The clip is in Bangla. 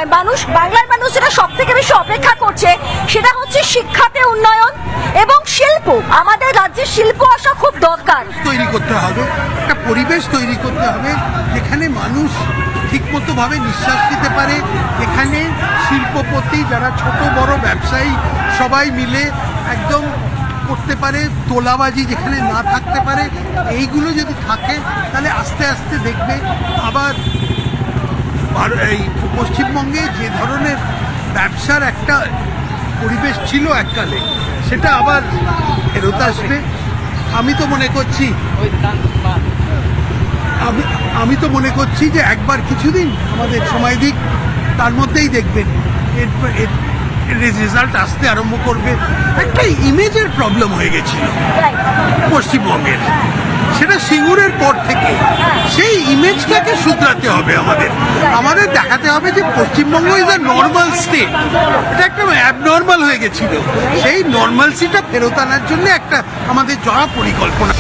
নয়, বাংলার মানুষ যেটা সব থেকে বেশি অপেক্ষা করছে সেটা হচ্ছে শিক্ষাতে উন্নয়ন এবং শিল্প। আমাদের রাজ্যে শিল্প আসা খুব দরকার। তৈরি করতে হবে, একটা পরিবেশ তৈরি করতে হবে যেখানে মানুষ ঠিকমতো ভাবে নিঃশ্বাস নিতে পারে, এখানে শিল্পপতি যারা ছোট বড় ব্যবসায়ী সবাই মিলে একদম করতে পারে, তোলাবাজি যেখানে না থাকতে পারে। এইগুলো যদি থাকে তাহলে আস্তে আস্তে দেখবে আবার এই পশ্চিমবঙ্গে যে ধরনের ব্যবসার একটা পরিবেশ ছিল এককালে সেটা আবার ফেরত আসবে। আমি তো মনে করছি যে একবার কিছুদিন আমাদের সময় দিক, তার মধ্যেই দেখবেন এর রেজাল্ট আসতে আরম্ভ করবে। একটা ইমেজের প্রবলেম হয়ে গেছিল পশ্চিমবঙ্গের, সেটা সিঙ্গুরের পর থেকে সেই ইমেজটাকে শুধরাতে হবে। আমাদের দেখাতে হবে যে Paschimbanga is a normal state, এটা একটা অ্যাবনর্মাল হয়ে গেছিল। সেই নর্মালসিটা ফেরত আনার জন্য একটা আমাদের জড়া পরিকল্পনা।